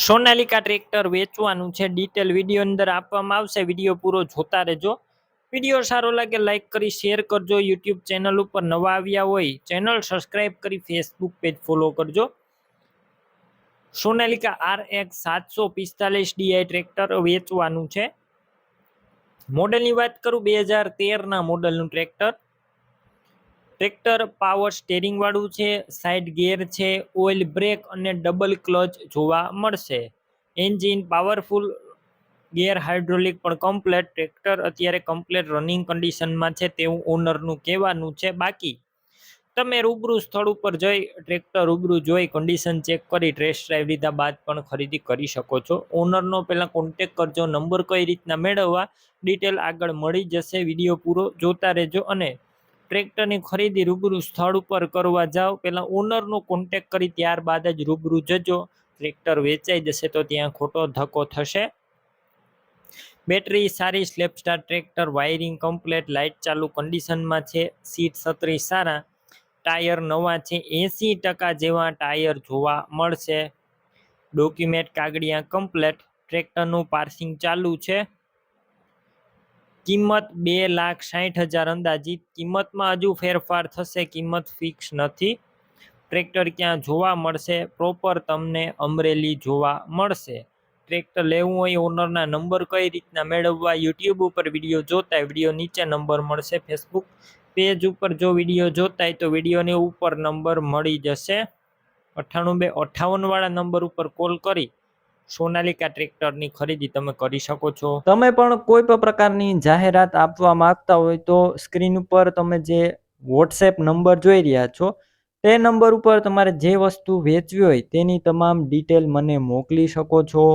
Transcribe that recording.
Sonalika tractor વેચવાનું છે, detail video અંદર આપવામાં આવશે, વિડીયો પૂરો જોતા રહેજો। વિડીયો સારો લાગે લાઈક કરી શેર કરજો। યુટ્યુબ ચેનલ ઉપર નવા આવ્યા હોય ચેનલ સબસ્ક્રાઇબ કરી ફેસબુક પેજ ફોલો કરજો। સોનાલિકા RX 745 DI ટ્રેક્ટર વેચવાનું છે। મોડેલની વાત કરું 2013 ના મોડેલનું ટ્રેક્ટર પાવર સ્ટેરિંગ વાળું છે, સાઇડ ગિયર છે, ઓઇલ બ્રેક અને ડબલ ક્લચ જોવા મળશે। એન્જિન પાવરફુલ, ગિયર હાઇડ્રોલિક પણ કમ્પ્લેટ। ટ્રેક્ટર અત્યારે કમ્પ્લેટ રનિંગ કન્ડિશનમાં છે તેવું ઓનરનું કહેવાનું છે। બાકી તમે રૂબરૂ સ્થળ ઉપર જઈ ટ્રેક્ટર રૂબરૂ જોઈ કન્ડિશન ચેક કરી ટેસ્ટ ડ્રાઈવ લીધા બાદ પણ ખરીદી કરી શકો છો। ઓનરનો પહેલા કોન્ટેક કરજો। નંબર કઈ રીતના મેળવવા ડિટેલ આગળ મળી જશે, વિડીયો પૂરો જોતા રહેજો। અને ટ્રેક્ટરની ખરીદી રૂબરૂ સ્થળ ઉપર કરવા જાઓ પહેલા ઓનરનો કોન્ટેક કરી ત્યારબાદ જ રૂબરૂ જજો। ટ્રેક્ટર વેચાઈ જશે તો ત્યાં ખોટો ધક્કો થશે। બેટરી સારી, slap star tractor, wiring complete, light ચાલુ કન્ડિશનમાં છે, સીટ છત્રી સારા, ટાયર નવા છે, 80% જેવા ટાયર જોવા મળશે। ડોક્યુમેન્ટ કાગળિયા કમ્પ્લેટ, ટ્રેક્ટરનું પાર્સિંગ ચાલુ છે। કિંમત 2,60,000 અંદાજિત, કિંમતમાં હજુ ફેરફાર થશે, કિંમત ફિક્સ નથી। ટ્રેક્ટર ક્યાં જોવા મળશે? પ્રોપર તમને અમરેલી જોવા મળશે। ટ્રેક્ટર લેવું હોય ઓનરના નંબર કઈ રીતના મેળવવા, યુટ્યુબ ઉપર વિડીયો જોતા હોય વિડીયો નીચે નંબર મળશે, ફેસબુક પેજ ઉપર જો વિડીયો જોતા હોય તો વિડીયોની ઉપર નંબર મળી જશે। 98 વાળા નંબર ઉપર કોલ કરી સોનાલિકા ટ્રેક્ટરની ખરીદી તમે કરી શકો છો। તમે પણ કોઈ પણ પ્રકારની જાહેરાત આપવા માંગતા હોય તો સ્ક્રીન ઉપર તમે જે વોટ્સએપ નંબર જોઈ રહ્યા છો તે નંબર ઉપર તમારે જે વસ્તુ વેચવી હોય તેની તમામ ડિટેલ મને મોકલી શકો છો।